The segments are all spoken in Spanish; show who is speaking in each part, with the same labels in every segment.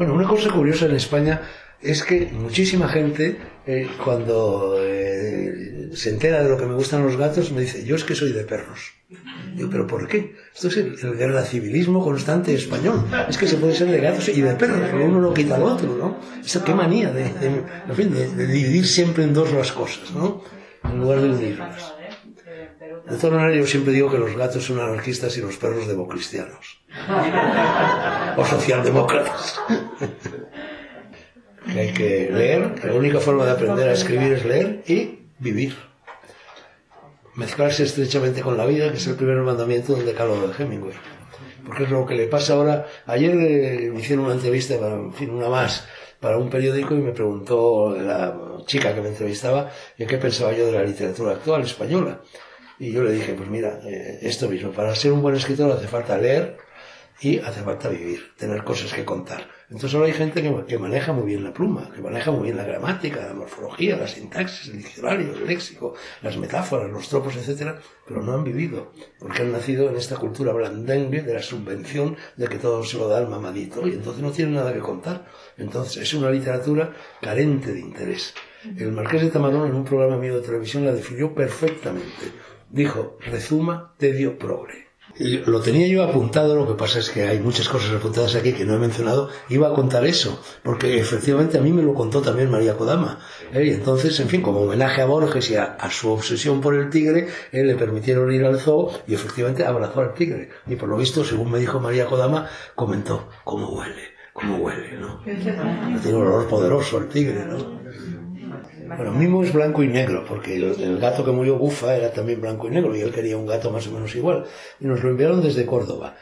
Speaker 1: Bueno, una cosa curiosa en España es que muchísima gente, cuando se entera de lo que me gustan los gatos, me dice, yo es que soy de perros. Digo, ¿pero por qué? Esto es el guerra civilismo constante español. Es que se puede ser de gatos y de perros, uno no quita al otro, ¿no? Eso, qué manía de dividir siempre en dos las cosas, ¿no? En lugar de unirlas. De todas maneras, yo siempre digo que los gatos son anarquistas y los perros democristianos. O socialdemócratas. Que hay que leer, que la única forma de aprender a escribir es leer y vivir. Mezclarse estrechamente con la vida, que es el primer mandamiento del decálogo de Hemingway. Porque es lo que le pasa ahora. Ayer me hicieron una entrevista, una más, para un periódico, y me preguntó la chica que me entrevistaba qué pensaba yo de la literatura actual española. Y yo le dije, pues mira, esto mismo, para ser un buen escritor hace falta leer y hace falta vivir, tener cosas que contar. Entonces ahora hay gente que maneja muy bien la pluma, que maneja muy bien la gramática, la morfología, la sintaxis, el diccionario, el léxico, las metáforas, los tropos, etcétera, pero no han vivido, porque han nacido en esta cultura blandengue de la subvención de que todo se lo da al mamadito, y entonces no tienen nada que contar. Entonces es una literatura carente de interés. El Marqués de Tamarón, en un programa mío de televisión, la definió perfectamente. Dijo, rezuma, tedio, progre. Y lo tenía yo apuntado, lo que pasa es que hay muchas cosas apuntadas aquí que no he mencionado. Iba a contar eso, porque efectivamente a mí me lo contó también María Kodama. Y entonces, en fin, como homenaje a Borges y a su obsesión por el tigre, le permitieron ir al zoo y efectivamente abrazó al tigre. Y por lo visto, según me dijo María Kodama, comentó, cómo huele, ¿no? Tiene un olor poderoso el tigre, ¿no? Bueno, Mimo es blanco y negro, porque el gato que murió, Bufa, era también blanco y negro, y él quería un gato más o menos igual. Y nos lo enviaron desde Córdoba.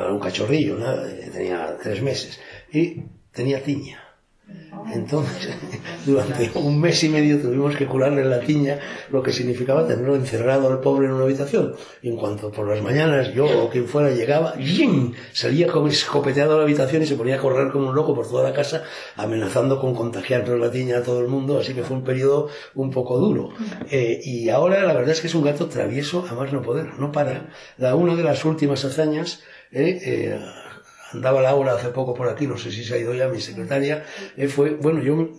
Speaker 1: Un cachorrillo, ¿no? Tenía 3 meses. Y tenía tiña. Entonces, durante 1 mes y medio tuvimos que curarle la tiña, lo que significaba tenerlo encerrado al pobre en una habitación. Y en cuanto por las mañanas yo o quien fuera llegaba, ¡yin!, salía como escopeteado a la habitación y se ponía a correr como un loco por toda la casa, amenazando con contagiarnos la tiña a todo el mundo. Así que fue un periodo un poco duro. Y ahora la verdad es que es un gato travieso a más no poder, no para. Una de las últimas hazañas, andaba Laura hace poco por aquí, no sé si se ha ido ya, mi secretaria, yo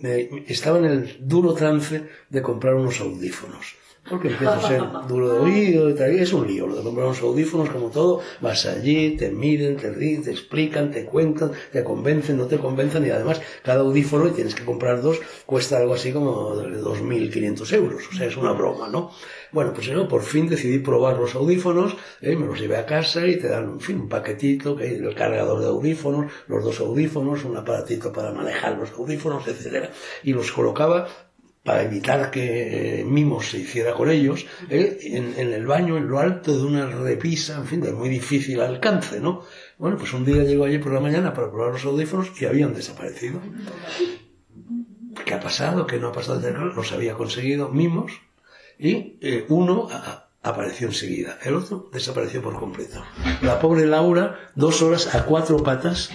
Speaker 1: estaba en el duro trance de comprar unos audífonos, porque empieza a ser duro de oído y tal, y es un lío lo de comprar unos audífonos, como todo, vas allí, te miden, te ríen, te explican, te cuentan, te convencen, no te convencen, y además cada audífono, y tienes que comprar 2, cuesta algo así como 2.500 euros, o sea, es una broma, ¿no? Bueno, pues yo por fin decidí probar los audífonos, me los llevé a casa y te dan, en fin, un paquetito, que hay el cargador de audífonos, los 2 audífonos, un aparatito para manejar los audífonos, etcétera, y los colocaba para evitar que Mimo se hiciera con ellos, en el baño, en lo alto de una repisa, en fin, de muy difícil alcance, ¿no? Bueno, pues un día llego allí por la mañana para probar los audífonos y habían desaparecido. ¿Qué ha pasado? ¿Qué no ha pasado? Los había conseguido Mimos, y uno apareció enseguida, el otro desapareció por completo. La pobre Laura, 2 horas a 4 patas,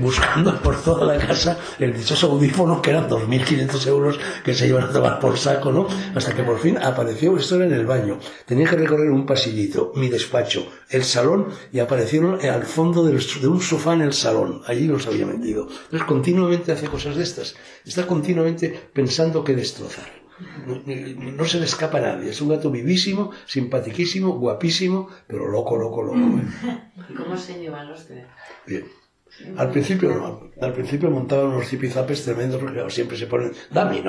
Speaker 1: buscando por toda la casa el dichoso audífono, que eran 2.500 euros que se iban a tomar por saco, ¿no? Hasta que por fin apareció. Esto era en el baño. Tenía que recorrer un pasillito, mi despacho, el salón, y aparecieron al fondo de un sofá en el salón. Allí los había metido. Entonces continuamente hace cosas de estas. Está continuamente pensando qué destrozar. No se le escapa a nadie. Es un gato vivísimo, simpatiquísimo, guapísimo, pero loco.
Speaker 2: ¿Y cómo se llevan los 3?
Speaker 1: Bien. Al principio no. Al principio montaban unos zipizapes tremendos, porque siempre se ponen, Dami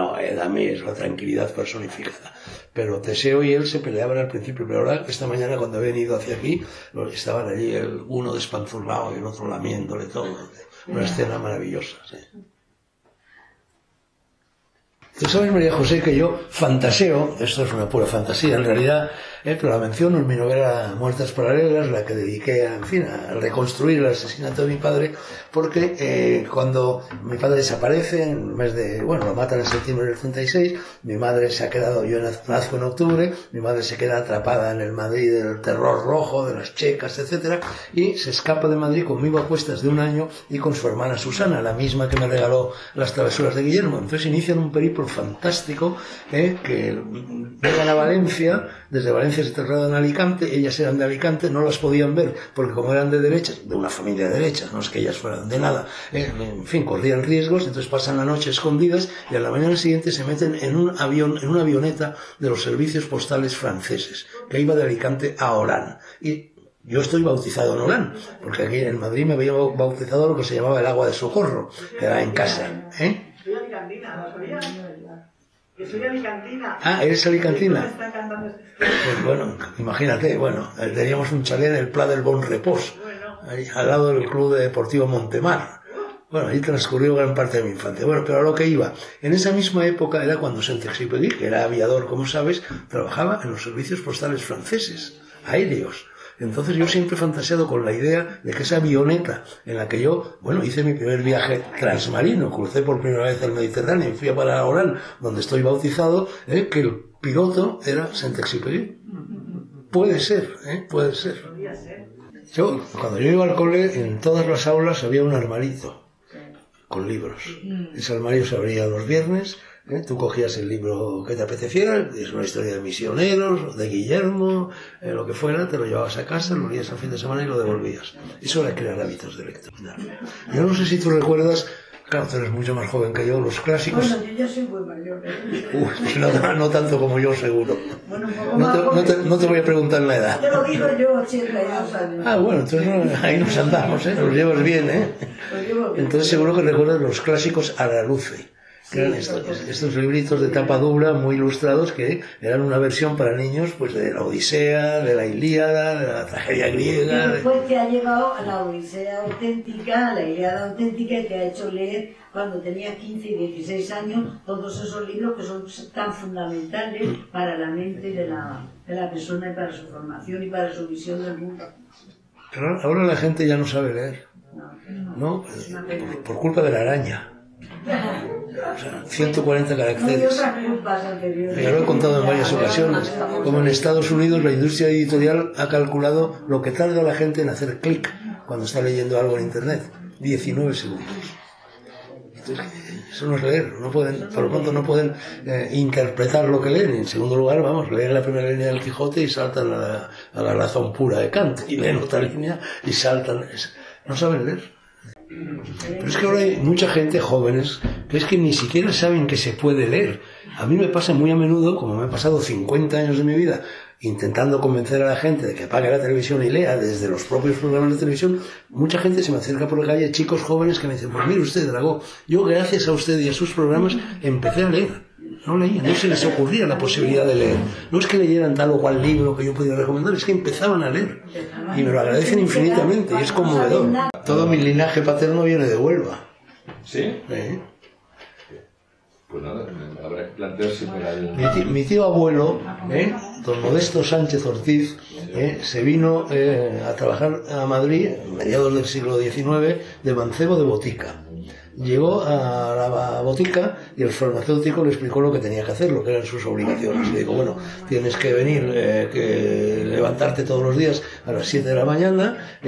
Speaker 1: es la tranquilidad personificada. Pero Teseo y él se peleaban al principio, pero ahora, esta mañana cuando habían ido hacia aquí, estaban allí, uno despanzurrado y el otro lamiéndole todo. Una escena maravillosa, sí. Tú sabes, María José, que yo fantaseo, esto es una pura fantasía en realidad, pero la menciono en mi novela Muertes Paralelas, la que dediqué a reconstruir el asesinato de mi padre, porque cuando mi padre desaparece, en el mes de, lo matan en septiembre del 36, mi madre se ha quedado, yo nazco en octubre, mi madre se queda atrapada en el Madrid del terror rojo, de las checas, etcétera, y se escapa de Madrid conmigo a cuestas de 1 año y con su hermana Susana, la misma que me regaló Las travesuras de Guillermo. Entonces inician un periplo fantástico, que llegan a Valencia, desde Valencia Florencia se trasladó en Alicante, ellas eran de Alicante, no las podían ver, porque como eran de derechas, de una familia de derechas, no es que ellas fueran de nada, en fin, corrían riesgos, entonces pasan la noche escondidas y a la mañana siguiente se meten en un avión, en una avioneta de los servicios postales franceses, que iba de Alicante a Orán. Y yo estoy bautizado en Orán, porque aquí en Madrid me había bautizado lo que se llamaba el agua de socorro, que era en casa,
Speaker 3: Soy alicantina, ¿lo sabías? Que soy alicantina.
Speaker 1: Ah, ¿eres alicantina?
Speaker 3: Está cantando este
Speaker 1: Pues bueno, imagínate, teníamos un chalet en el Pla del Bon Repòs, ahí, al lado del Club Deportivo Montemar. Bueno, ahí transcurrió gran parte de mi infancia. Bueno, pero a lo que iba, en esa misma época era cuando Saint-Exupéry, que era aviador, como sabes, trabajaba en los servicios postales franceses, aéreos. Entonces yo siempre he fantaseado con la idea de que esa avioneta en la que yo, hice mi primer viaje transmarino, crucé por primera vez el Mediterráneo y fui a parar a Orán, donde estoy bautizado, que el piloto era Saint-Exupéry. Puede ser, puede ser. Cuando yo iba al cole, en todas las aulas había un armarito con libros. Ese armario se abría los viernes. Tú cogías el libro que te apeteciera, es una historia de misioneros, de Guillermo, lo que fuera, te lo llevabas a casa, lo leías al fin de semana y lo devolvías. Eso era crear hábitos de lectura. Yo no sé si tú recuerdas, claro, tú eres mucho más joven que yo, los clásicos...
Speaker 4: Bueno, yo ya soy muy mayor.
Speaker 1: No tanto como yo, seguro.
Speaker 4: Bueno, un poco más
Speaker 1: no te voy a preguntar la edad.
Speaker 4: Te lo digo yo, 82 años.
Speaker 1: Ah, bueno, entonces ahí nos andamos, nos llevas bien,
Speaker 4: Los llevo bien.
Speaker 1: Entonces seguro que recuerdas los clásicos Araluce. Que eran estos libritos de tapa dura muy ilustrados que eran una versión para niños pues de la Odisea, de la Ilíada, de la tragedia griega.
Speaker 4: Y después te ha llevado a la Odisea auténtica, a la Ilíada auténtica, y te ha hecho leer cuando tenía 15 y 16 años todos esos libros que son tan fundamentales para la mente de la persona y para su formación y para su visión del mundo.
Speaker 1: Pero ahora la gente ya no sabe leer, ¿no? Por culpa de la araña. O sea, 140 caracteres.
Speaker 4: No hay otras culpas anteriores.
Speaker 1: Ya lo he contado en varias ocasiones. Como en Estados Unidos la industria editorial ha calculado lo que tarda la gente en hacer clic cuando está leyendo algo en internet. 19 segundos. Entonces, eso no es leer. No pueden, por lo pronto no pueden interpretar lo que leen. En segundo lugar, leen la primera línea del Quijote y saltan a la razón pura de Kant. Y leen otra línea y saltan. No saben leer. Pero es que ahora hay mucha gente, jóvenes, que es que ni siquiera saben que se puede leer. A mí me pasa muy a menudo, como me ha pasado 50 años de mi vida, intentando convencer a la gente de que apague la televisión y lea desde los propios programas de televisión, mucha gente se me acerca por la calle, chicos jóvenes que me dicen, pues mire usted, Dragó, yo gracias a usted y a sus programas empecé a leer. No leían, no se les ocurría la posibilidad de leer. No es que leyeran tal o cual libro que yo pudiera recomendar, es que empezaban a leer. Y me lo agradecen infinitamente y es conmovedor. Todo mi linaje paterno viene de Huelva.
Speaker 5: ¿Sí? Pues nada, habrá que plantearse para el...
Speaker 1: Mi tío abuelo, don Modesto Sánchez Ortiz, se vino a trabajar a Madrid, a mediados del siglo XIX, de mancebo de botica. Llegó a la botica y el farmacéutico le explicó lo que tenía que hacer, lo que eran sus obligaciones. Le dijo, tienes que venir, que levantarte todos los días a las 7 de la mañana,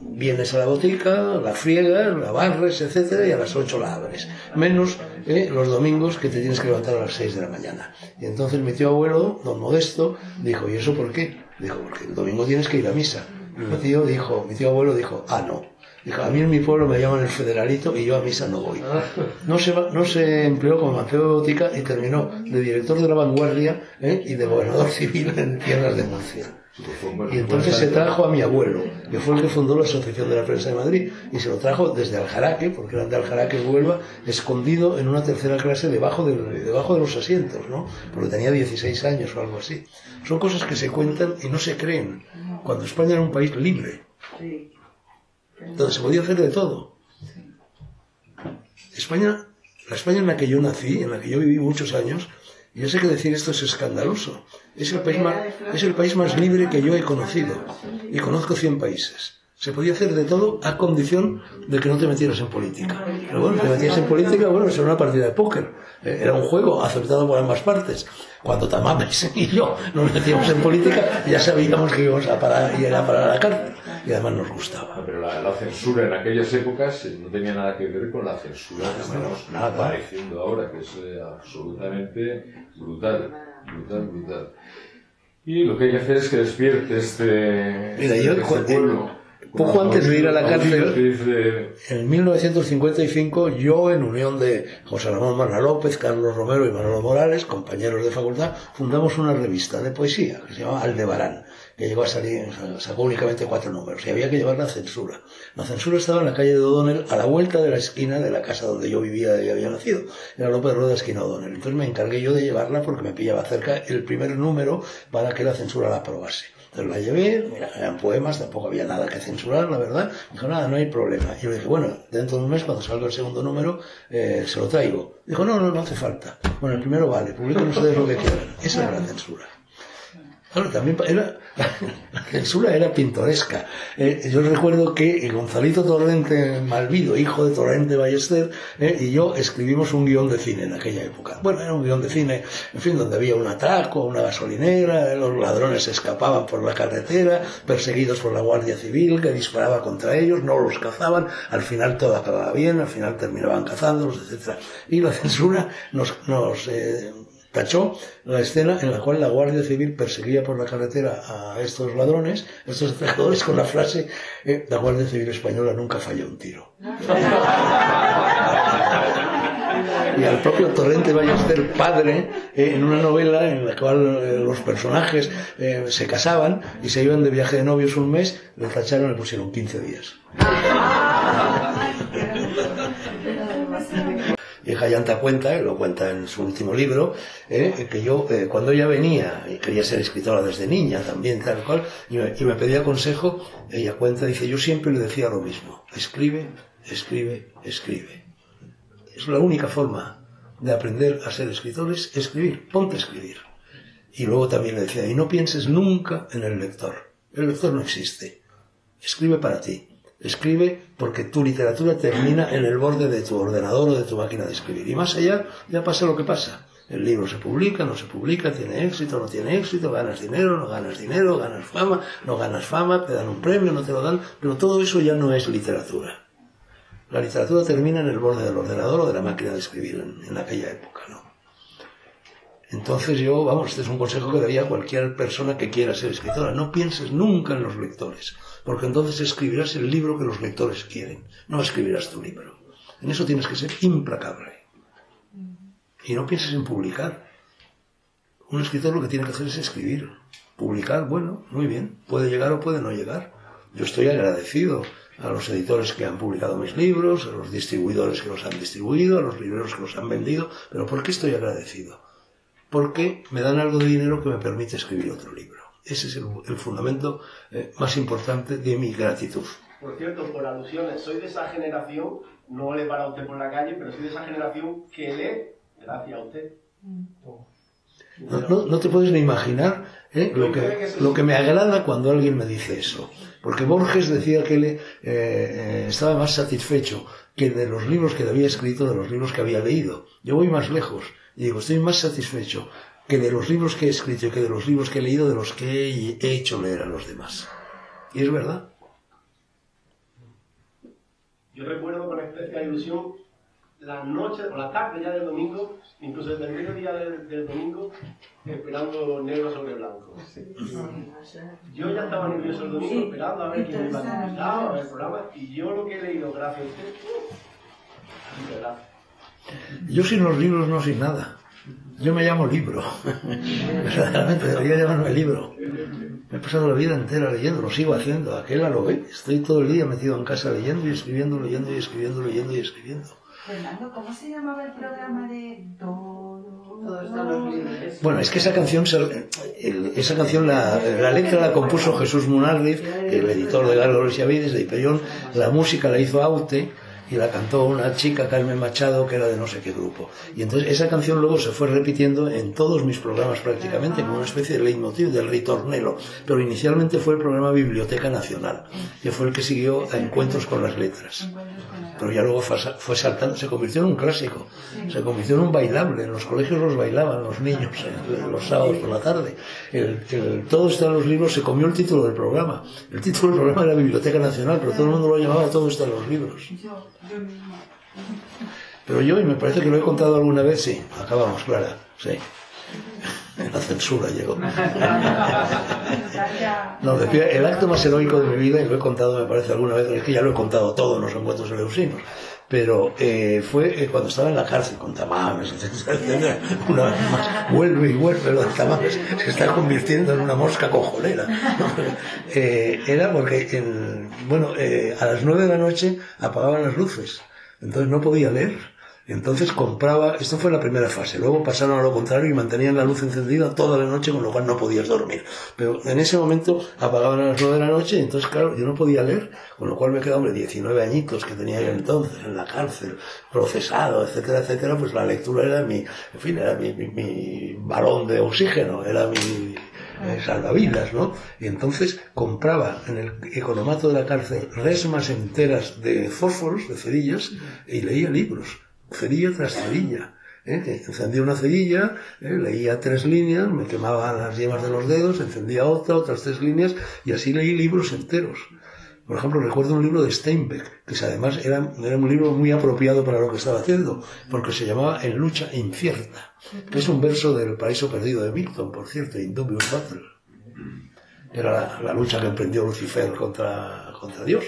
Speaker 1: vienes a la botica, la friegas, la barres, etcétera, y a las 8 la abres. Menos los domingos, que te tienes que levantar a las 6 de la mañana. Y entonces mi tío abuelo, don Modesto, dijo, ¿y eso por qué? Dijo, porque el domingo tienes que ir a misa. Y mi tío abuelo dijo, no. Dijo, a mí en mi pueblo me llaman el federalito y yo a misa no voy. No se empleó como mancebo de botica y terminó de director de La Vanguardia y de gobernador civil en tierras de Murcia. Y entonces se trajo a mi abuelo, que fue el que fundó la Asociación de la Prensa de Madrid, y se lo trajo desde Aljaraque, porque eran de Aljaraque en Huelva, escondido en una tercera clase debajo de los asientos, ¿no? Porque tenía 16 años o algo así. Son cosas que se cuentan y no se creen, cuando España era un país libre, donde se podía hacer de todo. La España en la que yo nací, en la que yo viví muchos años, y yo sé que decir esto es escandaloso, es el país más libre que yo he conocido, y conozco 100 países. Se podía hacer de todo a condición de que no te metieras en política. Pero bueno, te metías en política, eso era una partida de póker. Era un juego aceptado por ambas partes. Cuando Tamames y yo nos metíamos en política, ya sabíamos que íbamos a parar y era para la cárcel. Y además nos gustaba.
Speaker 5: Pero la censura en aquellas épocas no tenía nada que ver con la censura que estamos apareciendo ahora, que es absolutamente brutal. brutal, brutal. Y lo que hay que hacer es que despierte
Speaker 1: Mira, yo
Speaker 5: pueblo.
Speaker 1: Poco antes de ir a la cárcel,
Speaker 5: Dice...
Speaker 1: en 1955, yo, en unión de José Ramón Marna López, Carlos Romero y Manolo Morales, compañeros de facultad, fundamos una revista de poesía que se llamaba Aldebarán, que llegó a salir, sacó únicamente 4 números, y había que llevar la censura. La censura estaba en la calle de O'Donnell, a la vuelta de la esquina de la casa donde yo vivía y había nacido, era López Rueda, esquina O'Donnell. Entonces me encargué yo de llevarla porque me pillaba cerca el primer número para que la censura la aprobase. Entonces la llevé, mira, eran poemas, tampoco había nada que censurar, la verdad. Dijo, nada, no hay problema. Y yo le dije, bueno, dentro de un mes, cuando salga el segundo número, se lo traigo. Dijo, no hace falta. Bueno, el primero vale, publiquen ustedes lo que quieran. Esa era la censura. Claro, también la censura era pintoresca. Yo recuerdo que Gonzalito Torrente Malvido, hijo de Torrente Ballester, y yo escribimos un guión de cine en aquella época. Bueno, era un guión de cine, en fin, donde había un atraco, una gasolinera, los ladrones escapaban por la carretera, perseguidos por la Guardia Civil, que disparaba contra ellos, no los cazaban, al final todo acababa bien, al final terminaban cazándolos, etc. Y la censura nos tachó la escena en la cual la Guardia Civil perseguía por la carretera a estos ladrones, estos atracadores, con la frase la Guardia Civil española nunca falló un tiro. Y al propio Torrente Ballester padre, en una novela en la cual los personajes se casaban y se iban de viaje de novios un mes, le tacharon y le pusieron 15 días. Y Jayanta cuenta, lo cuenta en su último libro, que yo, cuando ella venía, y quería ser escritora desde niña también, tal cual, y me pedía consejo, ella cuenta, dice, yo siempre le decía lo mismo, escribe, escribe, escribe. Es la única forma de aprender a ser escritor, es escribir, ponte a escribir. Y luego también le decía, y no pienses nunca en el lector no existe, escribe para ti. Escribe porque tu literatura termina en el borde de tu ordenador o de tu máquina de escribir. Y más allá, ya pasa lo que pasa. El libro se publica, no se publica, tiene éxito, no tiene éxito, ganas dinero, no ganas dinero, ganas fama, no ganas fama, te dan un premio, no te lo dan, pero todo eso ya no es literatura. La literatura termina en el borde del ordenador o de la máquina de escribir en aquella época, ¿no? Entonces yo, vamos, este es un consejo que daría a cualquier persona que quiera ser escritora. No pienses nunca en los lectores, porque entonces escribirás el libro que los lectores quieren, no escribirás tu libro. En eso tienes que ser implacable. Y no pienses en publicar. Un escritor lo que tiene que hacer es escribir. Publicar, bueno, muy bien, puede llegar o puede no llegar. Yo estoy agradecido a los editores que han publicado mis libros, a los distribuidores que los han distribuido, a los libreros que los han vendido, pero ¿por qué estoy agradecido? Porque me dan algo de dinero que me permite escribir otro libro. Ese es el fundamento más importante de mi gratitud.
Speaker 6: Por cierto, por alusiones, soy de esa generación, no le para a usted por la calle, pero soy de esa generación que lee gracias a usted.
Speaker 1: No te puedes ni imaginar lo que me agrada cuando alguien me dice eso. Porque Borges decía que él estaba más satisfecho que de los libros que había escrito, de los libros que había leído. Yo voy más lejos y digo, estoy más satisfecho que de los libros que he escrito y que de los libros que he leído, de los que he hecho leer a los demás. Y es verdad.
Speaker 6: Yo recuerdo con especial ilusión la noche o la tarde ya del domingo, incluso desde el mediodía del domingo, esperando negro sobre blanco. Yo ya estaba nervioso el domingo esperando a ver quién me iba a invitar, a ver el programa, y yo lo que he leído, gracias a usted, muchas gracias.
Speaker 1: Yo sin los libros no soy nada. Yo me llamo libro. Verdaderamente debería llamarme libro. Me he pasado la vida entera leyendo, lo sigo haciendo. Aquel lo ve. Estoy todo el día metido en casa leyendo y escribiendo, leyendo y escribiendo, leyendo y escribiendo.
Speaker 7: Fernando, ¿cómo se llamaba el programa de
Speaker 2: Todos están los libros?
Speaker 1: Bueno, es que esa canción la letra la compuso Jesús Munarriz, el editor de Gárgoles y Avides, de Hiperión. La música la hizo Aute y la cantó una chica, Carmen Machado, que era de no sé qué grupo. Y entonces esa canción luego se fue repitiendo en todos mis programas prácticamente, como una especie de leitmotiv, del ritornelo. Pero inicialmente fue el programa Biblioteca Nacional, que fue el que siguió a Encuentros con las Letras. Pero ya luego fue saltando, se convirtió en un clásico, se convirtió en un bailable. En los colegios los bailaban los niños los sábados por la tarde. Todo está en los libros, se comió el título del programa. El título del programa era Biblioteca Nacional, pero todo el mundo lo llamaba Todo está en los libros. Pero yo, y me parece que lo he contado alguna vez, sí, acabamos, Clara, sí. La censura llegó. No, decía, el acto más heroico de mi vida, y lo he contado, me parece, alguna vez, es que ya lo he contado todo en los encuentros eleusinos, pero fue cuando estaba en la cárcel con Tamames, etcétera. Una vez más, vuelve y vuelve, lo de Tamames se está convirtiendo en una mosca cojolera, ¿no? Era porque, a las 9 de la noche apagaban las luces, entonces no podía leer. Entonces compraba, esto fue la primera fase, luego pasaron a lo contrario y mantenían la luz encendida toda la noche, con lo cual no podías dormir. Pero en ese momento apagaban a las 9 de la noche y entonces, claro, yo no podía leer, con lo cual me quedaba, 19 añitos que tenía yo entonces, en la cárcel, procesado, etcétera, etcétera, pues la lectura era mi balón de oxígeno, era mi salvavidas, ¿no? Y entonces compraba en el economato de la cárcel resmas enteras de fósforos, de cerillas, y leía libros. Cerilla tras cerilla, encendía una cerilla, leía 3 líneas, me quemaba las yemas de los dedos, encendía otras 3 líneas, y así leí libros enteros. Por ejemplo, recuerdo un libro de Steinbeck, que además era un libro muy apropiado para lo que estaba haciendo, porque se llamaba En lucha incierta, que es un verso del Paraíso Perdido de Milton, por cierto, In Dubium Battle. Era la lucha que emprendió Lucifer contra Dios.